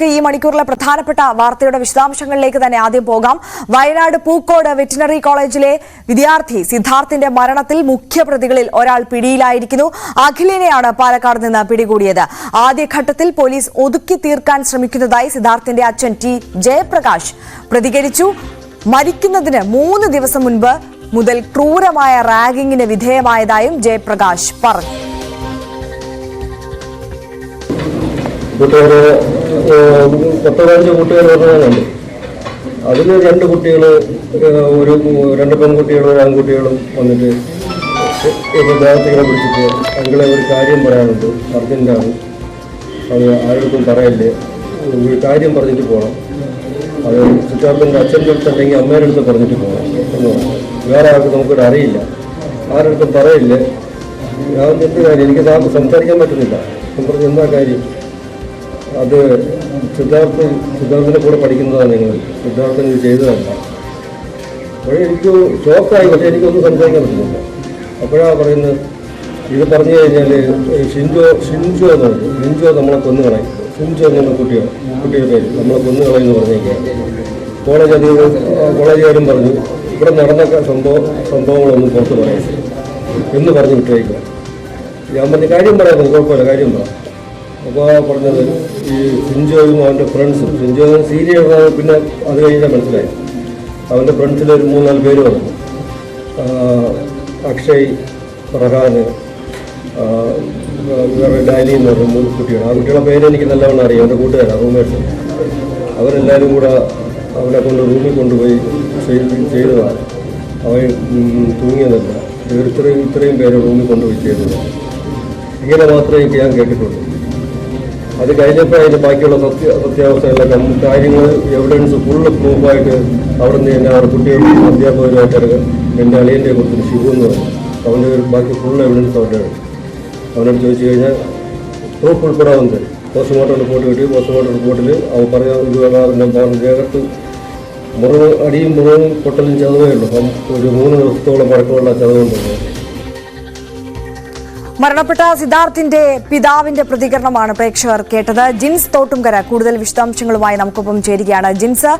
ഈ മണിക്കൂറിലെ പ്രധാനപ്പെട്ട വാർത്തയുടെ വിശദാംശങ്ങളിലേക്ക് തന്നെ ആദ്യം പോകാം. വയനാട് പൂക്കോട് വെറ്റിനറി കോളേജിലെ വിദ്യാർത്ഥി സിദ്ധാർത്ഥിന്റെ മരണത്തിൽ മുഖ്യപ്രതികളിൽ ഒരാൾ പിടിയിലായിരിക്കുന്നു. അഖിലിനെയാണ് പാലക്കാട് നിന്ന് പിടികൂടിയത്. ആദ്യഘട്ടത്തിൽ പോലീസ് ഒതുക്കി തീർക്കാൻ ശ്രമിക്കുന്നതായി സിദ്ധാർത്ഥിന്റെ അച്ഛൻ ടി ജയപ്രകാശ് പ്രതികരിച്ചു. മരിക്കുന്നതിന് 3 ദിവസം മുൻപ് മുതൽ ക്രൂരമായ റാഗിങ്ങിന് വിധേയമായതായും ജയപ്രകാശ് പറഞ്ഞു. പത്തഞ്ച് കുട്ടികൾ പറഞ്ഞതുണ്ട്. അതിൽ 2 കുട്ടികൾ, രണ്ട് പെൺകുട്ടികളും 1 ആൺകുട്ടികളും വന്നിട്ട് ദേഹത്തിങ്ങനെ പിടിച്ചിട്ട് അങ്ങളെ ഒരു കാര്യം പറയാനുണ്ട്, അർജൻറ്റാണ്, അത് ആരോടും പറയല്ലേ, ഒരു കാര്യം പറഞ്ഞിട്ട് പോകണം, അത് സിദ്ധാർത്ഥൻ്റെ അച്ഛൻ്റെ അടുത്തുണ്ടെങ്കിൽ അമ്മയുടെ അടുത്ത് പറഞ്ഞിട്ട് പോകണം എന്ന് പറഞ്ഞു. വേറെ ആൾക്ക് നമുക്കൊരു അറിയില്ല, ആരടുത്തും പറയില്ലേ. ഞാൻ എന്ത് കാര്യം, എനിക്ക് സംസാരിക്കാൻ പറ്റുന്നില്ല. ഞാൻ പറഞ്ഞു എന്താ കാര്യം, അത് സിദ്ധാർത്ഥിൻ്റെ കൂടെ പഠിക്കുന്നതാണ് നിങ്ങൾ, സിദ്ധാർത്ഥൻ ഇത് ചെയ്തതല്ല. അപ്പോഴേ എനിക്ക് ഷോക്കായി, പക്ഷേ എനിക്കൊന്നും സംസാരിക്കാൻ പറ്റുന്നില്ല. അപ്പോഴാണ് പറയുന്നത്, ഇത് പറഞ്ഞു കഴിഞ്ഞാൽ ഷിൻജോ എന്ന് പറഞ്ഞു, ഷിൻജോ നമ്മളെ കൊന്നുകളയും, ഷിൻജോ എന്നുള്ള കുട്ടിയുടെ പേര് നമ്മളെ കൊന്നുകളയെന്ന് പറഞ്ഞേക്കാം. കോളേജുകാരും പറഞ്ഞു ഇവിടെ നടന്ന സംഭവങ്ങളൊന്നും പുറത്ത് പറയാം എന്ന് പറഞ്ഞ് വിട്ടേക്കുക. ഞാൻ പറഞ്ഞ കാര്യം പറയാം, കുഴപ്പമില്ല, കാര്യം പറയാം. അപ്പോൾ പറഞ്ഞത് ഈ ഷിൻജോയും അവൻ്റെ ഫ്രണ്ട്സും, ഷിൻജോ സീനിയർ, പിന്നെ അത് കഴിഞ്ഞാൽ മനസ്സിലായി. അവൻ്റെ ഫ്രണ്ട്സിൽ ഒരു 3-4 പേര് വന്നു. അക്ഷയ്, റഹാന്, ഡാനി എന്ന് പറഞ്ഞ 3 കുട്ടികൾ. ആ കുട്ടികളുടെ പേര് എനിക്ക് നല്ലവണ്ണം അറിയാം, എൻ്റെ കൂട്ടുകാരാണ്, റൂംമേറ്റ്സ്. അവരെല്ലാവരും കൂടെ അവനെ കൊണ്ട് റൂമിൽ കൊണ്ടുപോയി ചെയ്തതാണ്. അവൻ തൂങ്ങിയതല്ല, ഇത്രയും പേര് റൂമിൽ കൊണ്ടുപോയി ചെയ്തതാണ്. ഇങ്ങനെ മാത്രമേ എനിക്ക് ഞാൻ കേട്ടിട്ടുള്ളൂ. അത് കഴിഞ്ഞപ്പോൾ അതിൻ്റെ ബാക്കിയുള്ള സത്യാവസ്ഥകളെല്ലാം കാര്യങ്ങൾ എവിഡൻസ് ഫുള്ള് പ്രൂഫായിട്ട് അവിടെ നിന്ന് തന്നെ അവിടെ കുട്ടികളും അധ്യാപകരുമായിട്ട് എൻ്റെ അളിയൻ്റെ കൊടുത്തു ശിവു എന്ന് പറഞ്ഞു. അവൻ്റെ ബാക്കി ഫുൾ എവിഡൻസ് അവനോട് ചോദിച്ചു കഴിഞ്ഞാൽ പ്രൂഫ് ഉൾപ്പെടെ വന്നത് പോസ്റ്റ്മോർട്ടം റിപ്പോർട്ട് കിട്ടി. പോസ്റ്റ്മോർട്ടം റിപ്പോർട്ടിൽ അവൻ പറഞ്ഞ ഇത് ദേഹത്ത് അടിയും മുറിവും പൊട്ടലും ചതവേ ഉള്ളൂ. അപ്പം ഒരു 3 ദിവസത്തോളം പഴക്കമുള്ള ചതവുണ്ട്. മരണപ്പെട്ട സിദ്ധാർത്ഥിന്റെ പിതാവിന്റെ പ്രതികരണമാണ് പ്രേക്ഷകർ കേട്ടത്. ജിൻസ് തോട്ടുംകര കൂടുതൽ വിശദാംശങ്ങളുമായി നമുക്കൊപ്പം ചേരുകയാണ്. ജിൻസ്,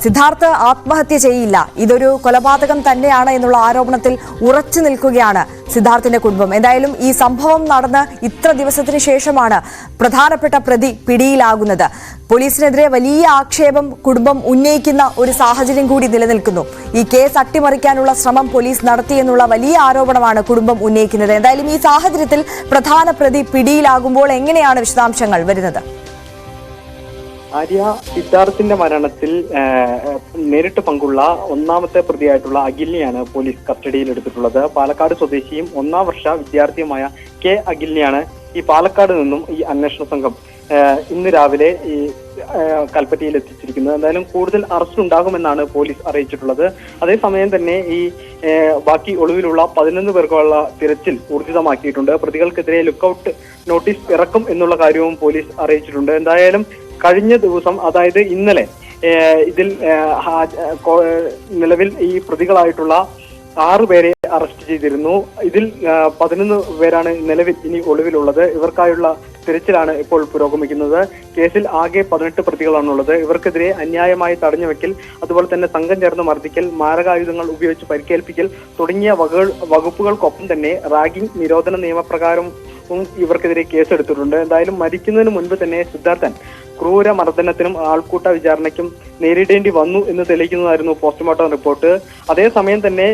സിദ്ധാർത്ഥ് ആത്മഹത്യ ചെയ്യില്ല, ഇതൊരു കൊലപാതകം തന്നെയാണ് എന്നുള്ള ആരോപണത്തിൽ ഉറച്ചു നിൽക്കുകയാണ് സിദ്ധാർത്ഥിന്റെ കുടുംബം. എന്തായാലും ഈ സംഭവം നടന്ന് ഇത്ര ദിവസത്തിന് ശേഷമാണ് പ്രധാനപ്പെട്ട പ്രതി പിടിയിലാകുന്നത്. പോലീസിനെതിരെ വലിയ ആക്ഷേപം കുടുംബം ഉന്നയിക്കുന്ന ഒരു സാഹചര്യം കൂടി നിലനിൽക്കുന്നു. ഈ കേസ് അട്ടിമറിക്കാനുള്ള ശ്രമം പോലീസ് നടത്തിയെന്നുള്ള വലിയ ആരോപണമാണ് കുടുംബം ഉന്നയിക്കുന്നത്. എന്തായാലും ഈ സാഹചര്യത്തിൽ പ്രധാന പ്രതി പിടിയിലാകുമ്പോൾ എങ്ങനെയാണ് വിശദാംശങ്ങൾ വരുന്നത്? ആര്യ, സിദ്ധാർത്ഥിന്റെ മരണത്തിൽ നേരിട്ട് പങ്കുള്ള 1ാമത്തെ പ്രതിയായിട്ടുള്ള അഖിലിനെയാണ് പോലീസ് കസ്റ്റഡിയിൽ എടുത്തിട്ടുള്ളത്. പാലക്കാട് സ്വദേശിയും 1ാം വർഷ വിദ്യാർത്ഥിയുമായ കെ അഖിലിനെയാണ് ഈ പാലക്കാട് നിന്നും ഈ അന്വേഷണ സംഘം ഇന്ന് രാവിലെ ഈ കൽപ്പറ്റയിൽ എത്തിച്ചിരിക്കുന്നത്. എന്തായാലും കൂടുതൽ അറസ്റ്റ് ഉണ്ടാകുമെന്നാണ് പോലീസ് അറിയിച്ചിട്ടുള്ളത്. അതേസമയം തന്നെ ഈ ബാക്കി ഒളിവിലുള്ള 11 പേർക്കുള്ള തിരച്ചിൽ ഊർജിതമാക്കിയിട്ടുണ്ട്. പ്രതികൾക്കെതിരെ ലുക്കൌട്ട് നോട്ടീസ് ഇറക്കും എന്നുള്ള കാര്യവും പോലീസ് അറിയിച്ചിട്ടുണ്ട്. എന്തായാലും കഴിഞ്ഞ ദിവസം, അതായത് ഇന്നലെ, ഇതിൽ നിലവിൽ ഈ പ്രതികളായിട്ടുള്ള 6 പേരെ അറസ്റ്റ് ചെയ്തിരുന്നു. ഇതിൽ 11 പേരാണ് നിലവിൽ ഇനി ഒളിവിലുള്ളത്. ഇവർക്കായുള്ള തിരച്ചിലാണ് ഇപ്പോൾ പുരോഗമിക്കുന്നത്. കേസിൽ ആകെ 18 പ്രതികളാണുള്ളത്. ഇവർക്കെതിരെ അന്യായമായി തടഞ്ഞുവെക്കൽ, അതുപോലെ തന്നെ സംഘം ചേർന്ന് മർദ്ദിക്കൽ, മാരകായുധങ്ങൾ ഉപയോഗിച്ച് പരിക്കേൽപ്പിക്കൽ തുടങ്ങിയ വകുപ്പുകൾക്കൊപ്പം തന്നെ റാഗിംഗ് നിരോധന നിയമപ്രകാരം ഇവർക്കെതിരെ കേസെടുത്തിട്ടുണ്ട്. എന്തായാലും മരിക്കുന്നതിന് മുൻപ് തന്നെ സിദ്ധാർത്ഥൻ ക്രൂര മർദ്ദനത്തിനും ആൾക്കൂട്ട വിചാരണയ്ക്കും നേരിടേണ്ടി വന്നു എന്ന് തെളിയിക്കുന്നതായിരുന്നു പോസ്റ്റ്മോർട്ടം റിപ്പോർട്ട്. അതേസമയം തന്നെ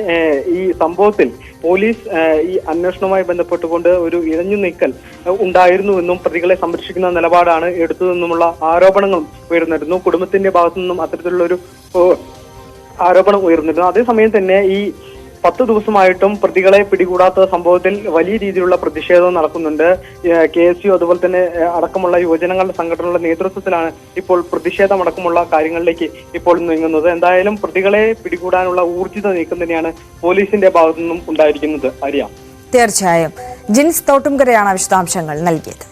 ഈ സംഭവത്തിൽ പോലീസ് ഈ അന്വേഷണവുമായി ബന്ധപ്പെട്ടുകൊണ്ട് ഒരു ഇഴഞ്ഞു നീക്കൽ ഉണ്ടായിരുന്നുവെന്നും പ്രതികളെ സംരക്ഷിക്കുന്ന നിലപാടാണ് എടുത്തതെന്നുമുള്ള ആരോപണങ്ങളും ഉയർന്നിരുന്നു. കുടുംബത്തിന്റെ ഭാഗത്തു നിന്നും അത്തരത്തിലുള്ള ഒരു ആരോപണം ഉയർന്നിരുന്നു. അതേസമയം തന്നെ ഈ 10 ദിവസമായിട്ടും പ്രതികളെ പിടികൂടാത്ത സംഭവത്തിൽ വലിയ രീതിയിലുള്ള പ്രതിഷേധം നടക്കുന്നുണ്ട്. KSU അതുപോലെ തന്നെ അടക്കമുള്ള യുവജനങ്ങളുടെ സംഘടനകളുടെ നേതൃത്വത്തിലാണ് ഇപ്പോൾ പ്രതിഷേധമടക്കമുള്ള കാര്യങ്ങളിലേക്ക് ഇപ്പോൾ നീങ്ങുന്നത്. എന്തായാലും പ്രതികളെ പിടികൂടാനുള്ള ഊർജിത നീക്കം തന്നെയാണ് പോലീസിന്റെ ഭാഗത്തു നിന്നും ഉണ്ടായിരിക്കുന്നത്. അറിയാം. തീർച്ചയായും ജിൻസ് തോട്ടുംകരയാണ് വിശദാംശങ്ങൾ നൽകിയത്.